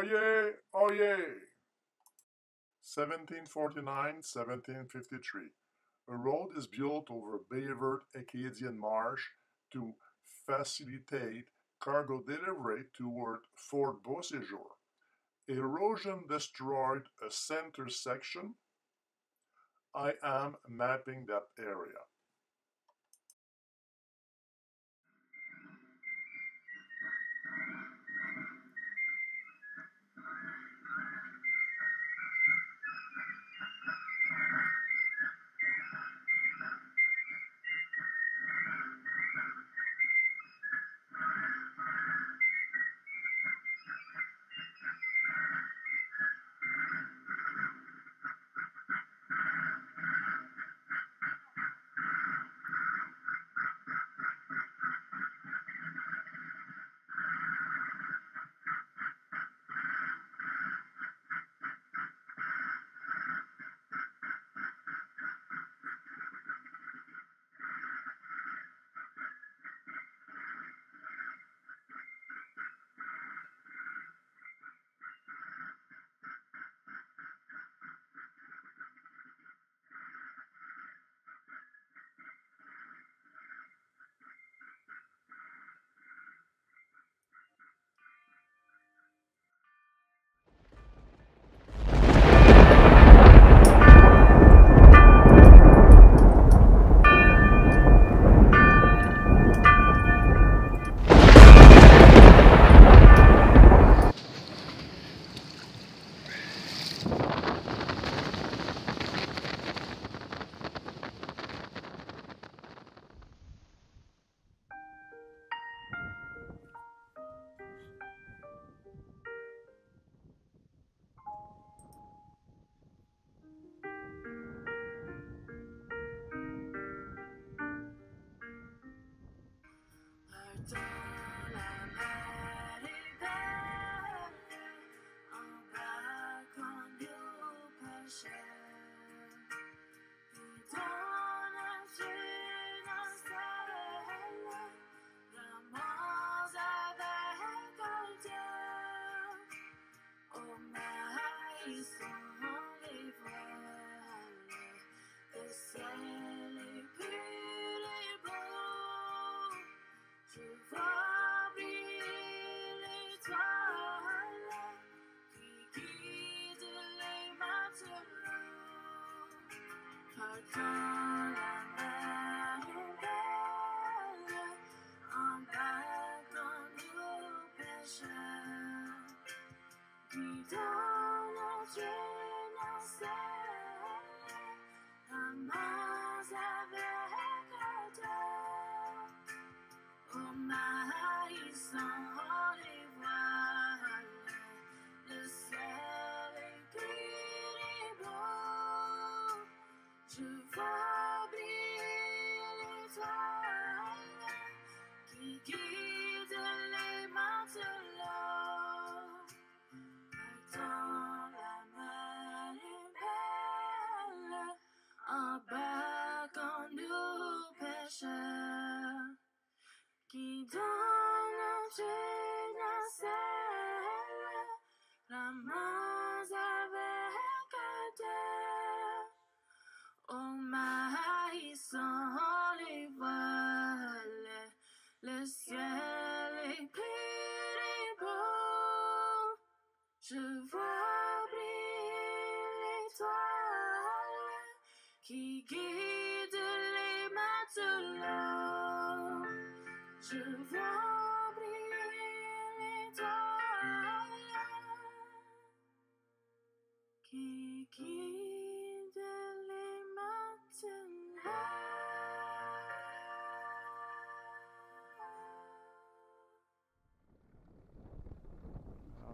Oyez! Oyez! 1749-1753. A road is built over Bayvert Acadian Marsh to facilitate cargo delivery toward Fort Beauséjour. Erosion destroyed a center section. I am mapping that area.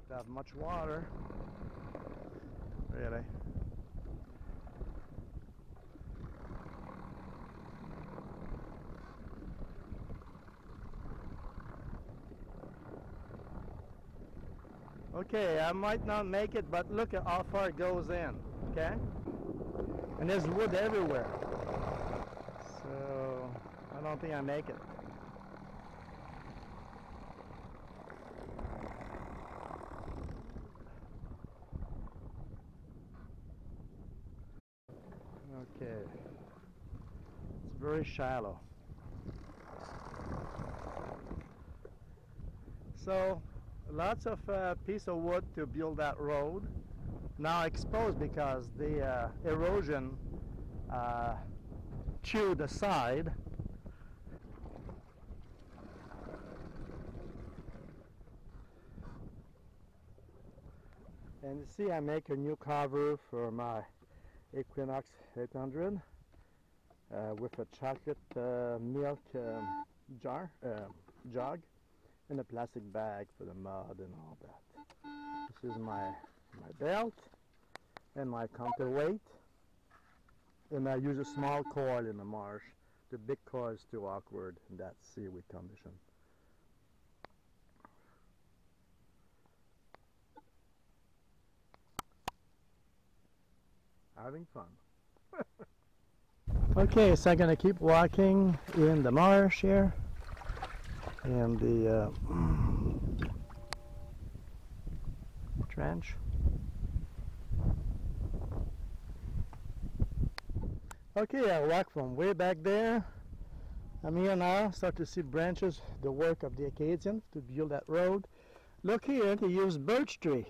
Don't have much water, really. Okay, I might not make it, but look at how far it goes in, okay? And there's wood everywhere. So, I don't think I make it. very shallow. So lots of piece of wood to build that road. Now exposed because the erosion chewed the side. And you see I make a new cover for my Equinox 800 with a chocolate milk jug and a plastic bag for the mud and all that. This is my belt and my counterweight, and I use a small coil in the marsh. The big coil is too awkward in that seaweed condition. Having fun. Okay, so I'm gonna keep walking in the marsh here, in the trench. Okay, I walk from way back there. I'm here now, start to see branches, the work of the Acadian to build that road. Look here, they use birch tree.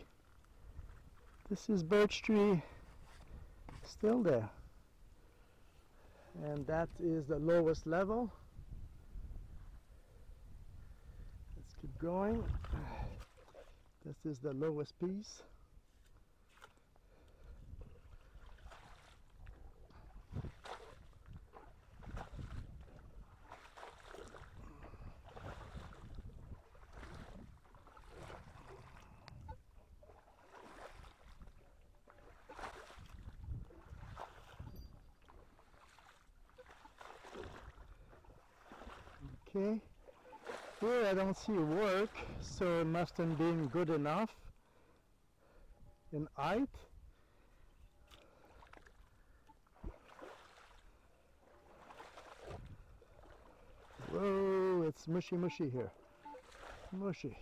This is birch tree still there. And that is the lowest level. Let's keep going. This is the lowest piece. Okay, here I don't see work, so it must have been good enough in height. Whoa, it's mushy here. Mushy.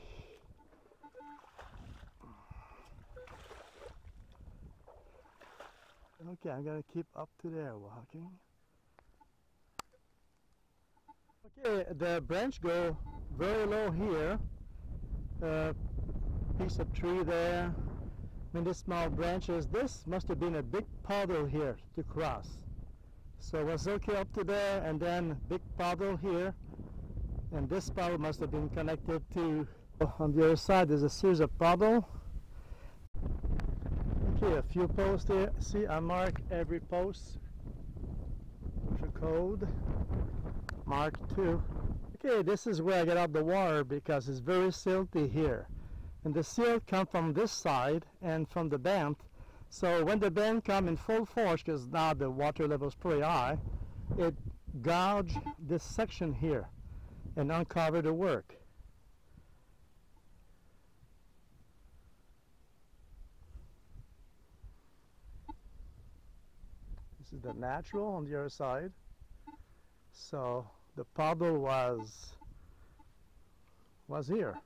Okay, I'm gonna keep up to there walking. Okay, the branch go very low here. Piece of tree there. I mean, the small branches. This must have been a big puddle here to cross. So it was okay up to there, and then big puddle here. And this puddle must have been connected to. On the other side, there's a series of puddle. Okay, a few posts here. See, I mark every post with a code. Mark 2. Okay, this is where I get out the water because it's very silty here. And the silt comes from this side and from the bend. So when the bend comes in full force, because now the water level is pretty high, it gouge this section here and uncover the work. This is the natural on the other side. So the puddle was here.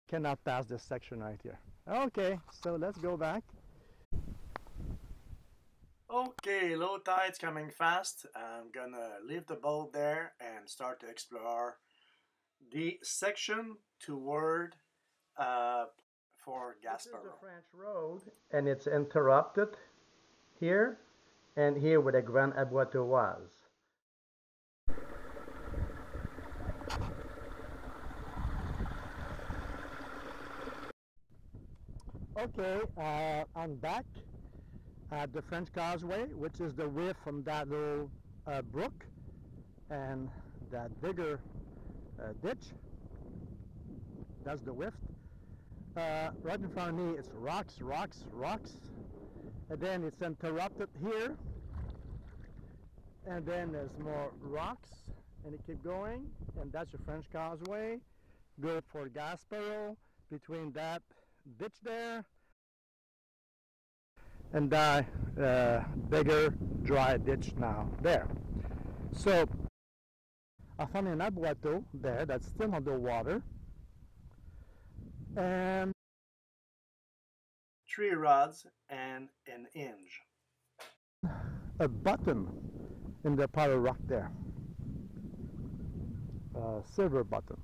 Cannot pass this section right here. Okay, so let's go back. Okay, low tide's coming fast. I'm gonna leave the boat there and start to explore the section toward for Gaspereau. This is the French road, and it's interrupted here and here where the Grand-Aboiteau was. Okay, I'm back at the French Causeway, which is the width from that little brook and that bigger ditch. That's the width. Right in front of me, it's rocks, rocks, rocks, and then it's interrupted here, and then there's more rocks, and it keeps going, and that's the French Causeway. Go for Gaspereau between that ditch there and that bigger dry ditch now there. So I found an Aboiteau there that's still underwater, and 3 rods and an hinge. A button in the pile of rock there, a silver button.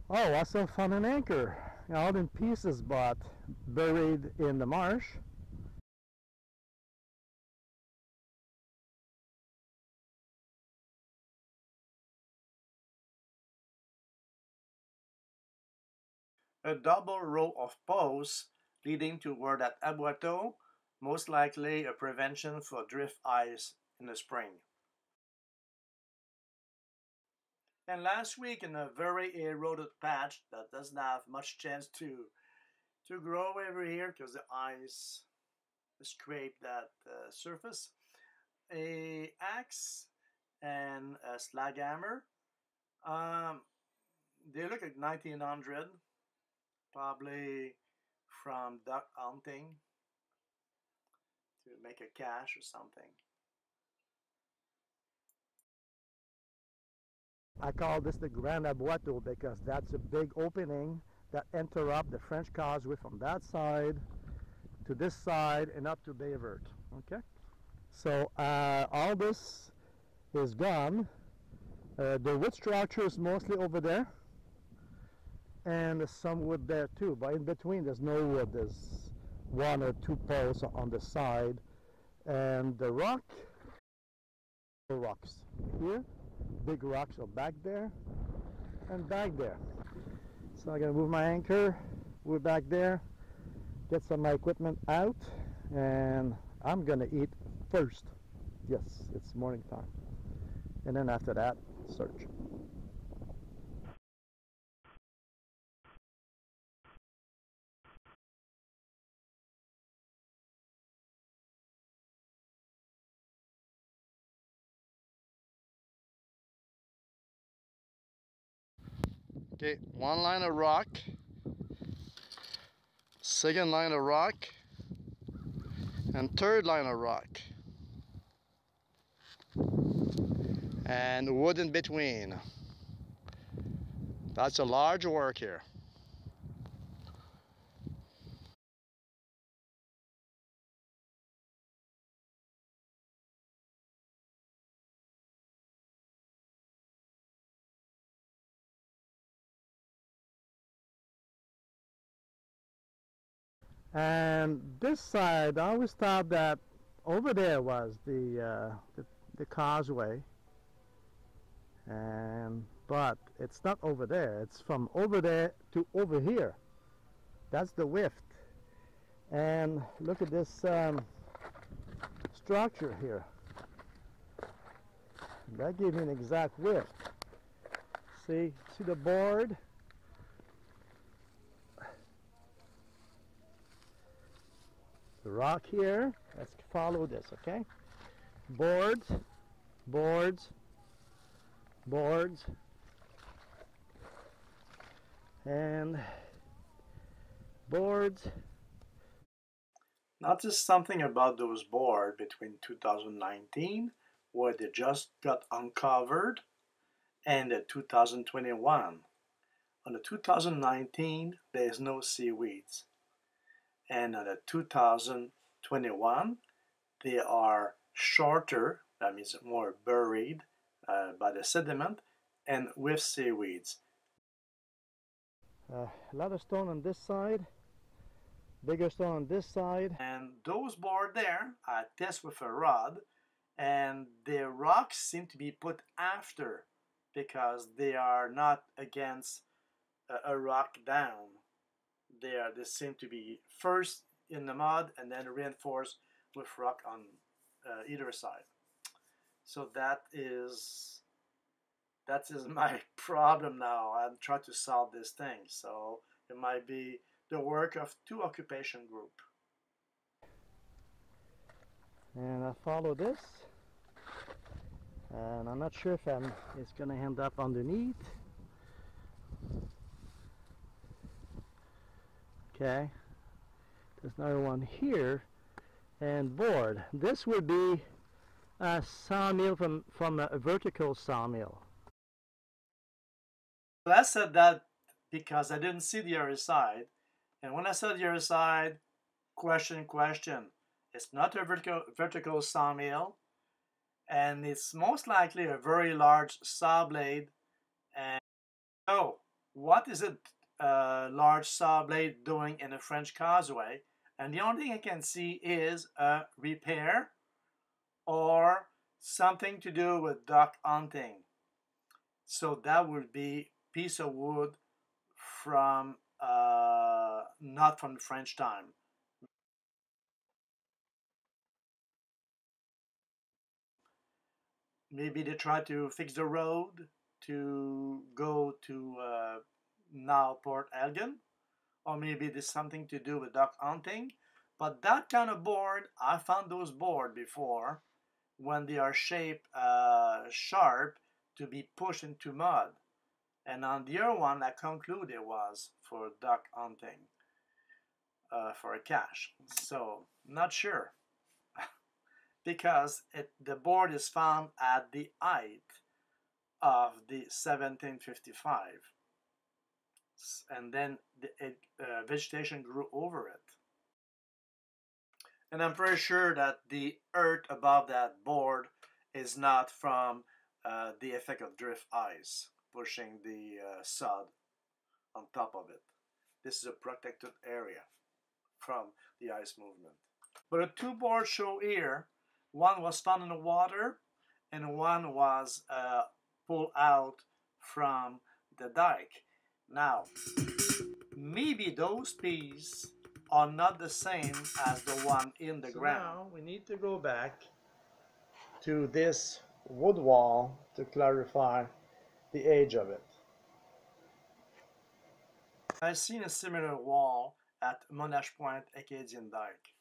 Oh, I also found an anchor, all in pieces but buried in the marsh. A double row of posts leading toward that Aboiteau, most likely a prevention for drift ice in the spring. And last week, in a very eroded patch that doesn't have much chance to grow over here because the ice scraped that surface, a axe and a slag hammer. They look like 1900, probably from duck hunting to make a cache or something. I call this the Grand-Aboiteau because that's a big opening that interrupts the French Causeway from that side to this side and up to Baie Verte. Okay, so all this is gone. The wood structure is mostly over there, and there's some wood there too, but in between there's no wood. There's 1 or 2 poles on the side, and the rocks here, big rocks are back there and back there. So I'm gonna move my anchor, we're back there, get some of my equipment out, and I'm gonna eat first. Yes, it's morning time, and then after that, search. Okay, 1 line of rock, 2nd line of rock, and 3rd line of rock, and wood in between. That's a large work here. And this side, I always thought that over there was the causeway, but it's not over there. It's from over there to over here. That's the width. And look at this structure here. That gave me an exact width. See the board? The rock here. Let's follow this, okay? Boards, boards, boards, and boards. Notice something about those boards between 2019, where they just got uncovered, and 2021. On the 2019, there's no seaweeds. And on the 2021, they are shorter, that means more buried by the sediment, and with seaweeds. A lot of stone on this side, bigger stone on this side. And those boards there, I test with a rod, and the rocks seem to be put after because they are not against a rock down. They seem to be first in the mud and then reinforced with rock on either side. So that is my problem now. I'm trying to solve this thing. So it might be the work of two occupation group. And I follow this, and I'm not sure if it's going to end up underneath. Okay, there's another one here, and board. This would be a sawmill from a vertical sawmill. I said that because I didn't see the other side, and when I saw the other side, question. It's not a vertical sawmill, and it's most likely a very large saw blade. And so, what is a large saw blade doing in the French Causeway? And the only thing I can see is a repair or something to do with duck hunting. So that would be piece of wood from not from the French time. Maybe they try to fix the road to go to now Port Elgin, or maybe there's something to do with duck hunting. But that kind of board, I found those board before when they are shaped sharp to be pushed into mud. And on the other one, I concluded it was for duck hunting, for a cache. So, not sure. Because the board is found at the height of the 1755. And then the vegetation grew over it. And I'm pretty sure that the earth above that board is not from the effect of drift ice pushing the sod on top of it. This is a protected area from the ice movement. But the two boards show here, one was found in the water and one was pulled out from the dike. Now, maybe those pieces are not the same as the one in the ground. Now we need to go back to this wood wall to clarify the age of it. I've seen a similar wall at Monash Point Acadian Dike.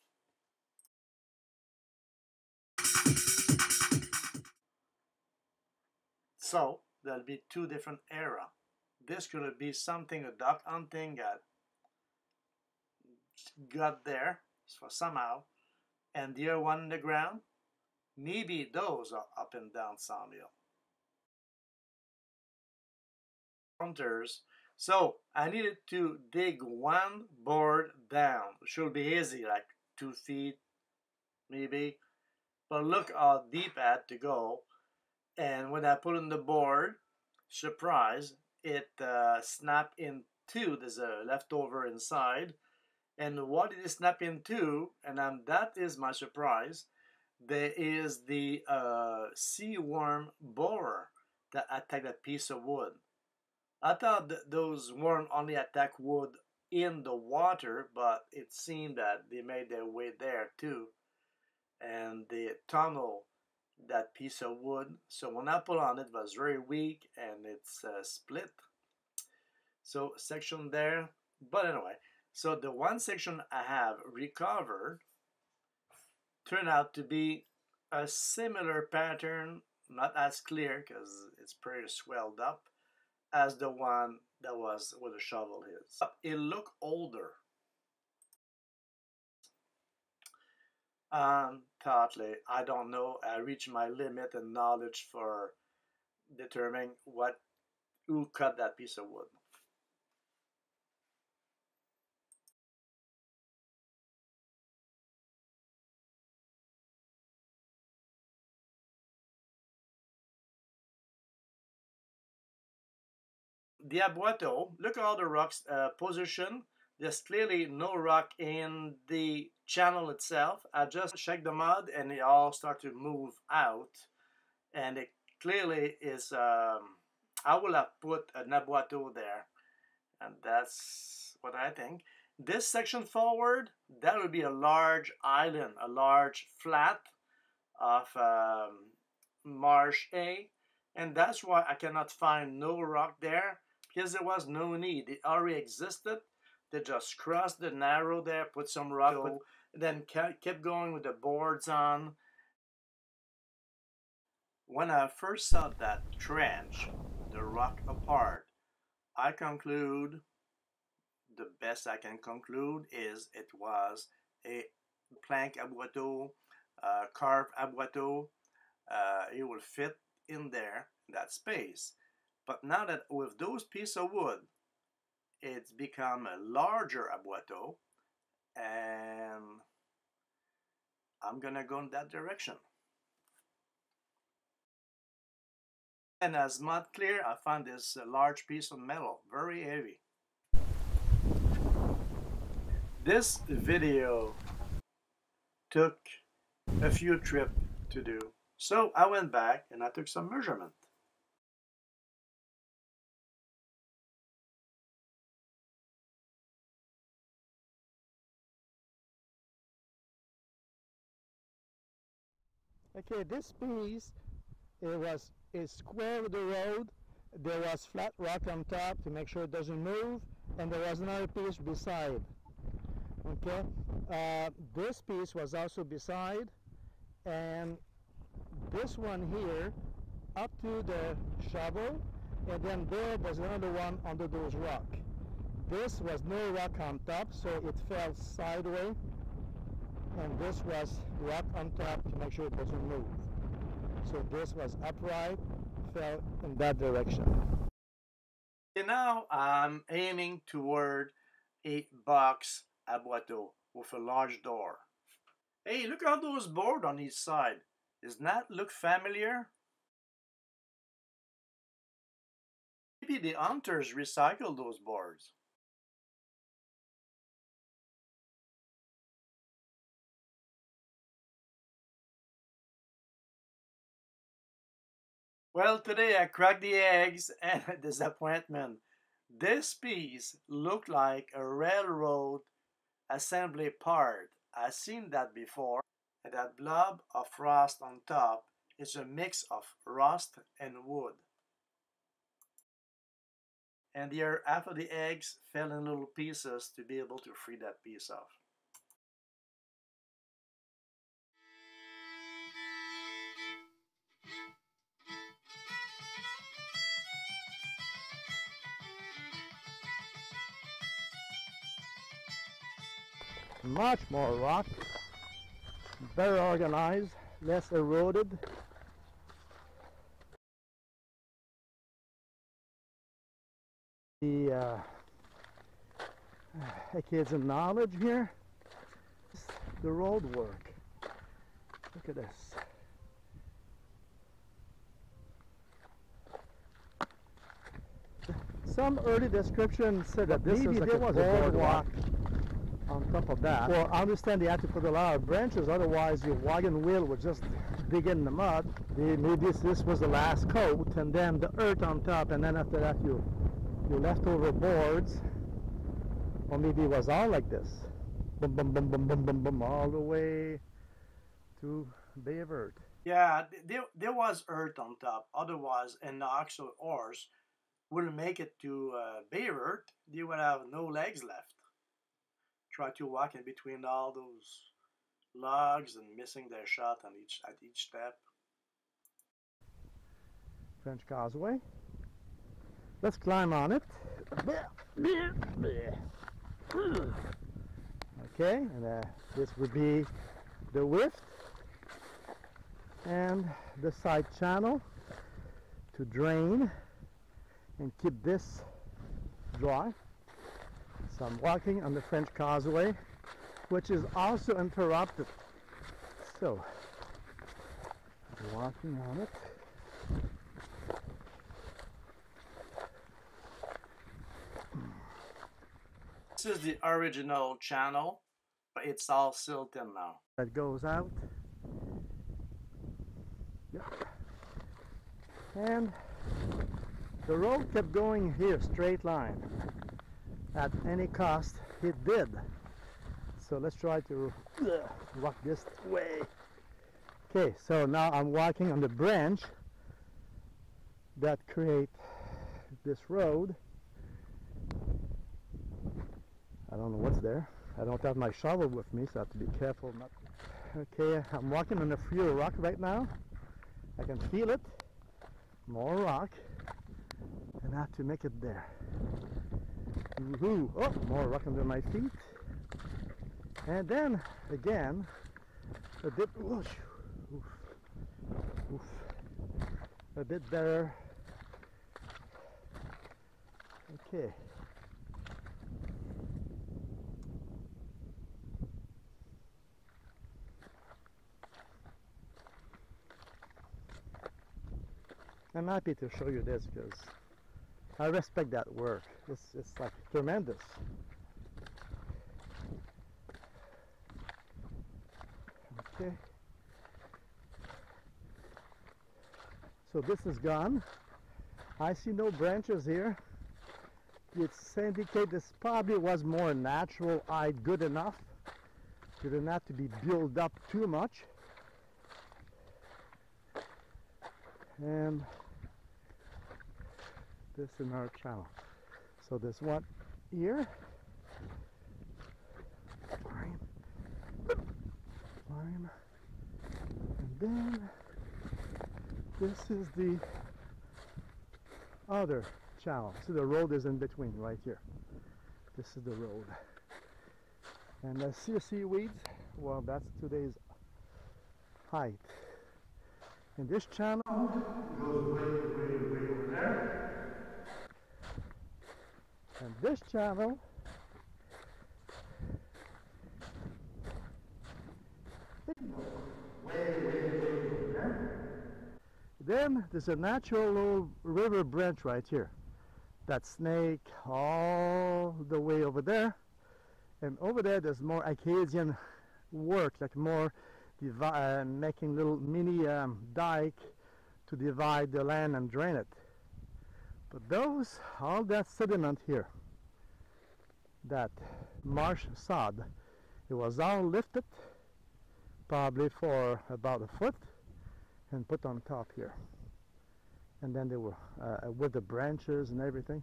So there'll be two different eras. This could be something a duck hunting got there for somehow, and the other one in the ground, maybe those are up and down sawmill. Counters. So I needed to dig one board down. It should be easy, like 2 feet maybe. But look how deep I had to go. And when I put in the board, surprise, it snapped in two. There's a leftover inside. And what did it snap into? And that is my surprise. There is the sea worm borer that attacked that piece of wood. I thought that those worms only attack wood in the water, but it seemed that they made their way there too. And they tunnel that piece of wood. So when I pull on it, it was very weak and it's split. So section there. But anyway, so the one section I have recovered turned out to be a similar pattern, not as clear because it's pretty swelled up, as the one that was where the shovel is. It looked older. Totally. I don't know. I reach my limit in knowledge for determining who cut that piece of wood. The Aboiteau, look at all the rocks position. There's clearly no rock in the channel itself. I just checked the mud and they all start to move out. And it clearly is, I will have put an Aboiteau there. And that's what I think. This section forward, that would be a large island, a large flat of Marsh A. And that's why I cannot find no rock there, because there was no need. It already existed. They just crossed the narrow there, put some rock, then kept going with the boards on. When I first saw that trench, the rock apart, I conclude, the best I can conclude is it was a plank Aboiteau, carved Aboiteau. It will fit in there, that space. But now that with those pieces of wood, it's become a larger Aboiteau, and I'm gonna go in that direction. And as mud clear, I found this large piece of metal, very heavy. This video took a few trips to do, so I went back and I took some measurement. Okay, this piece, is square with the road. There was flat rock on top to make sure it doesn't move, and there was another piece beside. Okay, this piece was also beside, and this one here up to the shovel, and then there was another one under those rock. This was no rock on top, so it fell sideways, and this was rock on top to make sure it doesn't move. So this was upright, fell in that direction. Okay, now I'm aiming toward a box Aboiteau with a large door. Hey, look at those boards on each side. Does that look familiar? Maybe the hunters recycled those boards. Well, today I cracked the eggs and a disappointment. This piece looked like a railroad assembly part. I've seen that before. And that blob of rust on top is a mix of rust and wood. And here, after the eggs fell in little pieces to be able to free that piece off. Much more rock, better organized, less eroded. The Acadian knowledge here, the road work. Look at this. Some early description said that this is like a boardwalk on top of that. Well, I understand they had to put a lot of branches, otherwise your wagon wheel would just dig in the mud. Maybe this was the last coat, and then the earth on top, and then after that you leftover boards, or maybe it was all like this. Boom, boom, boom, boom, boom, boom, boom, all the way to Bayvert. Yeah, there was earth on top, otherwise an ox or horse wouldn't make it to Bayvert. They would have no legs left. Try to walk in between all those logs and missing their shot at each step. French Causeway. Let's climb on it. Okay, and this would be the width and the side channel to drain and keep this dry. So I'm walking on the French Causeway, which is also interrupted. So I'm walking on it. This is the original channel, but it's all silted now. That goes out. Yep. And the road kept going here, straight line. At any cost, it did. So let's try to walk this way. Okay, so now I'm walking on the branch that create this road. I don't know what's there. I don't have my shovel with me, so I have to be careful not. Okay, I'm walking on a free rock right now. I can feel it. More rock. And I have to make it there. Woohoo! Oh, more rock under my feet. And then again, a bit. Oof, oof, a bit better. Okay. I'm happy to show you this because I respect that work. It's like tremendous. Okay. So this is gone. I see no branches here. It's indicate this probably was more natural height, good enough. It didn't have to be built up too much. And this in our channel. So this one here. Line. And then this is the other channel. So the road is in between right here. This is the road. And I see seaweeds. Well, that's today's height. And this channel goes way over there. And this channel way over there. Then there's a natural little river branch right here. That snake all the way over there. And over there there's more Acadian work, like more making little mini dike to divide the land and drain it. But those, all that sediment here, that marsh sod, it was all lifted probably for about a foot and put on top here. And then they were with the branches and everything.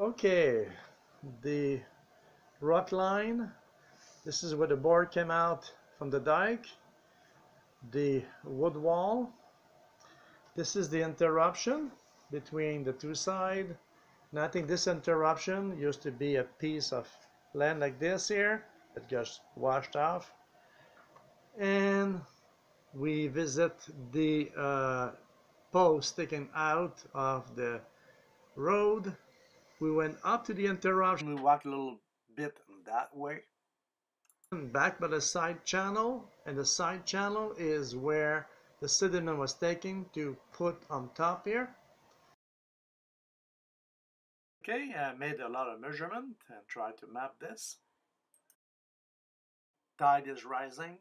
Okay, the rock line, this is where the board came out from the dike, the wood wall. This is the interruption between the two sides. And I think this interruption used to be a piece of land like this here that just washed off. And we visit the post sticking out of the road. We went up to the interruption. We walked a little bit that way. Back by the side channel, and the side channel is where the sediment was taken to put on top here. Okay, I made a lot of measurement and tried to map this. Tide is rising.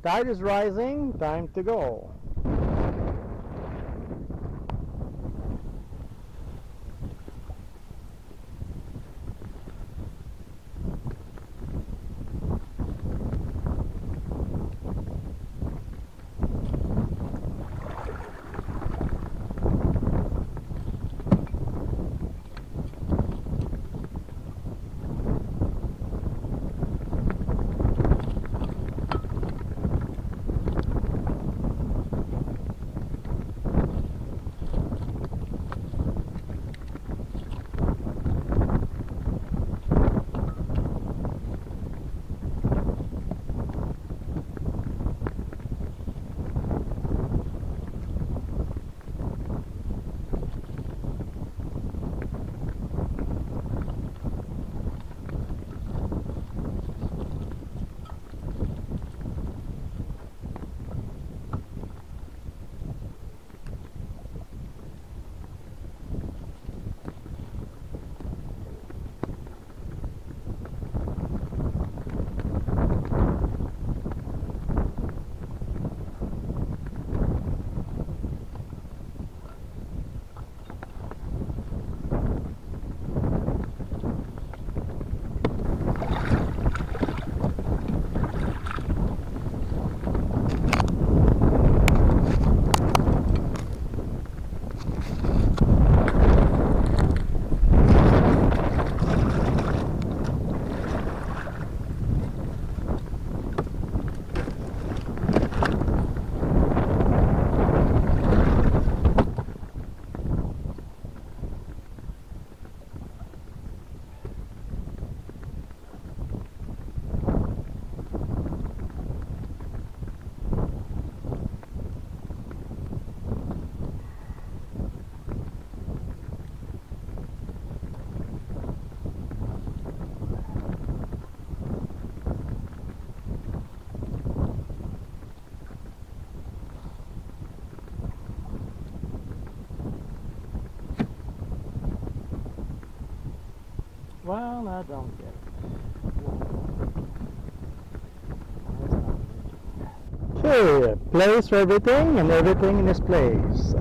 Tide is rising, time to go. Well, I don't get it. Okay, a place for everything and everything in its place.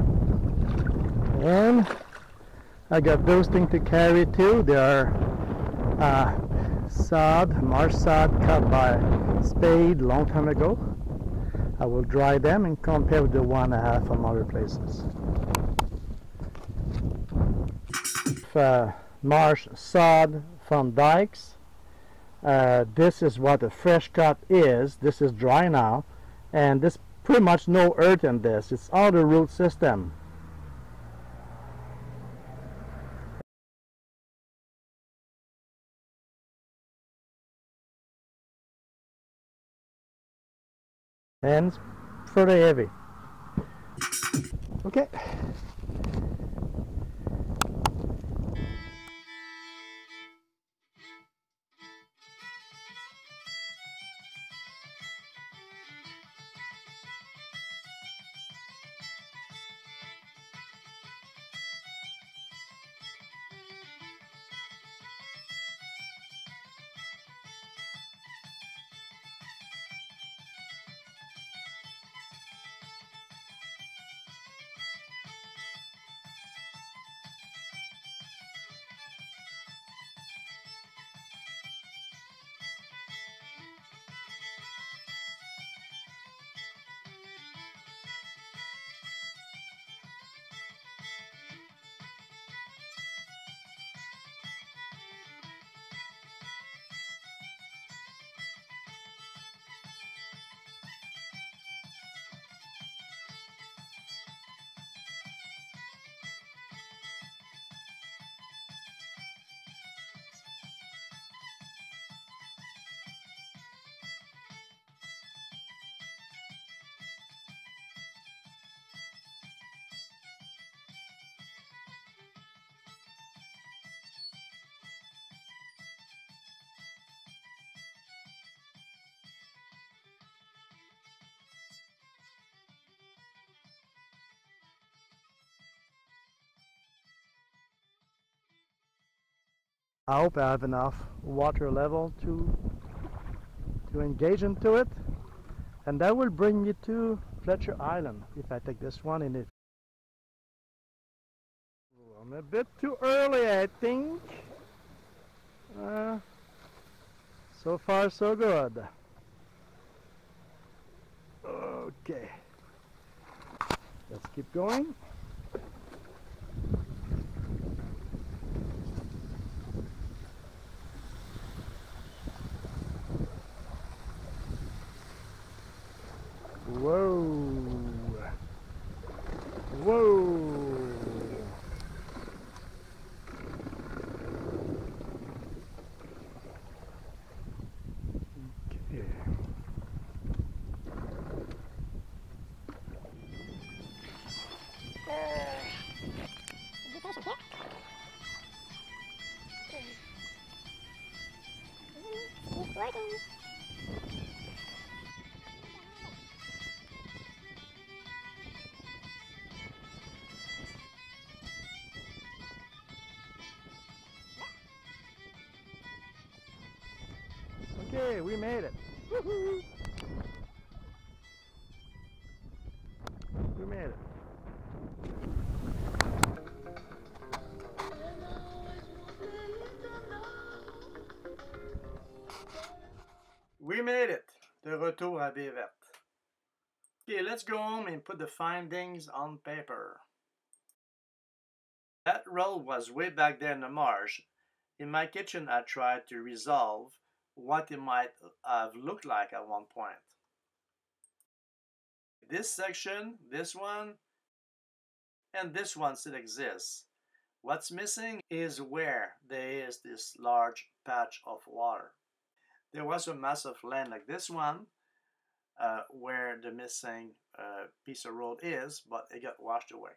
And I got those things to carry too. They are sod, marsh sod cut by spade long time ago. I will dry them and compare with the one I have from other places. Marsh sod from dikes. This is what a fresh cut is. This is dry now, and there's pretty much no earth in this. It's all the root system. And it's pretty heavy. Okay. I hope I have enough water level to engage into it, and that will bring me to Fletcher Island if I take this one in it. I'm a bit too early, I think. So far so good. Okay, let's keep going. Whoa! Whoa! Okay. Okay, we made it. Woohoo! We made it. We made it. De retour à Baie Verte. Okay, let's go home and put the findings on paper. That road was way back there in the marsh. In my kitchen, I tried to resolve what it might have looked like at one point. This section, this one, and this one still exists. What's missing is where there is this large patch of water. There was a mass of land like this one where the missing piece of road is, but it got washed away.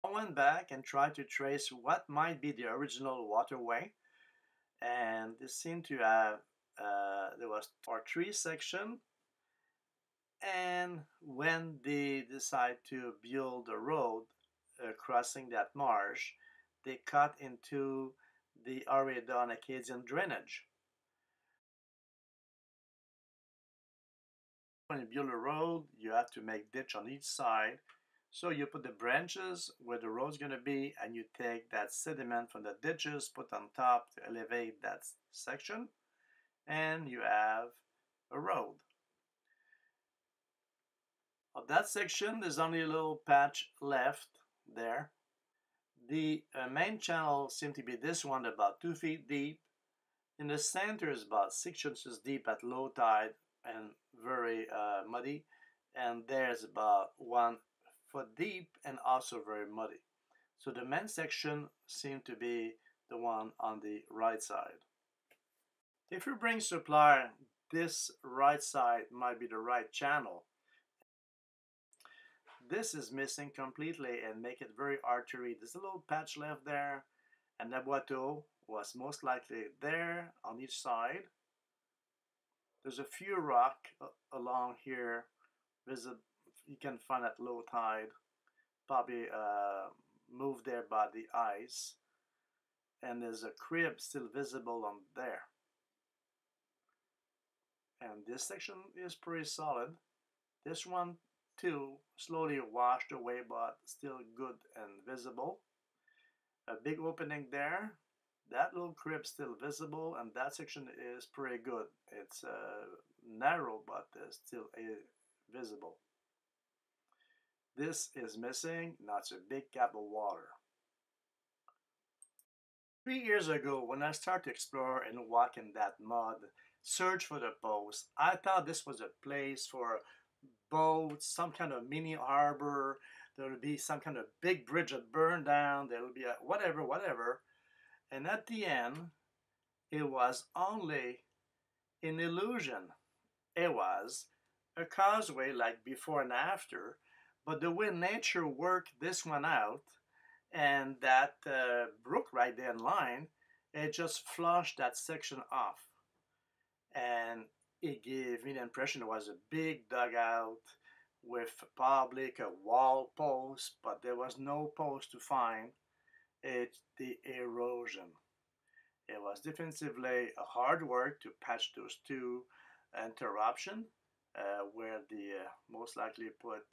I went back and tried to trace what might be the original waterway, and this seemed to have there was our tree section, and when they decided to build a road crossing that marsh, they cut into the already done Acadian drainage. When you build a road, you have to make ditch on each side. So you put the branches where the road's going to be, and you take that sediment from the ditches, put on top to elevate that section, and you have a road. Of that section, there's only a little patch left there. The main channel seems to be this one, about 2 feet deep. In the center is about 6 inches deep at low tide and very muddy. And there's about 1 foot deep and also very muddy. So the main section seems to be the one on the right side. If you bring supply, this right side might be the right channel. This is missing completely and make it very hard to read. There's a little patch left there, and Grand-Aboiteau was most likely there on each side. There's a few rock along here visible. You can find at low tide, probably moved there by the ice, and there's a crib still visible on there. And this section is pretty solid. This one too slowly washed away, but still good and visible. A big opening there. That little crib still visible, and that section is pretty good. It's narrow, but still visible. This is missing. Now it's a big gap of water. 3 years ago, when I started to explore and walk in that mud, search for the post, I thought this was a place for boats, some kind of mini harbor. There would be some kind of big bridge that burned down. There would be a whatever. And at the end, it was only an illusion. It was a causeway like before and after, but the way nature worked this one out, and that brook right there in line, it just flushed that section off. And it gave me the impression it was a big dugout with probably a wall post, but there was no post to find. It's the erosion. It was definitively a hard work to patch those two interruptions where the most likely put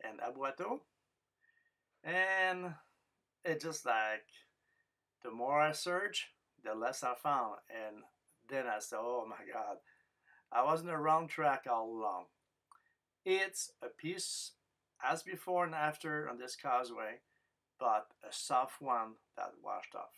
an Grand-Aboiteau. And it's just like the more I search, the less I found. And then I said, oh my God, I was on the wrong track all along. It's a piece as before and after on this causeway, but a soft one that washed off.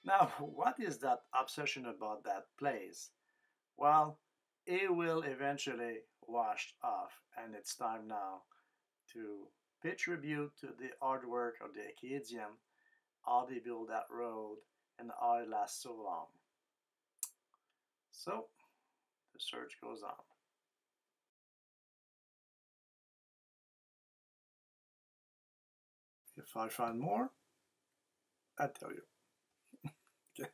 Now, what is that obsession about that place? Well, it will eventually wash off, and it's time now to pay tribute to the hard work of the Acadian how they built that road and how it lasts so long. So the search goes on. If I find more, I'll tell you. Okay.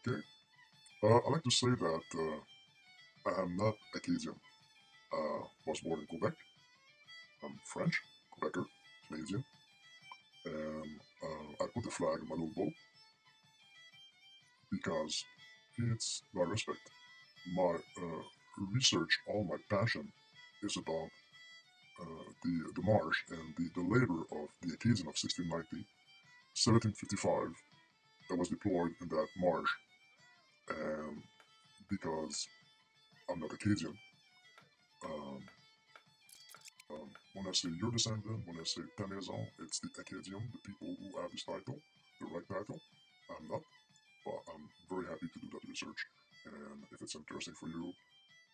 Okay. I like to say that I am not Acadian. I was born in Quebec. I'm French, Quebecer, Canadian, and I put the flag on my little boat because it's my respect. My research, all my passion is about the march and the labor of the Acadian of 1690, 1755, that was deployed in that march. And because I'm not Acadian, um, when I say your descendant, when I say Tamaison, it's the Acadian, the people who have this title, the right title. I'm not, but I'm very happy to do that research. And if it's interesting for you,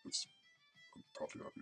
I'm totally happy.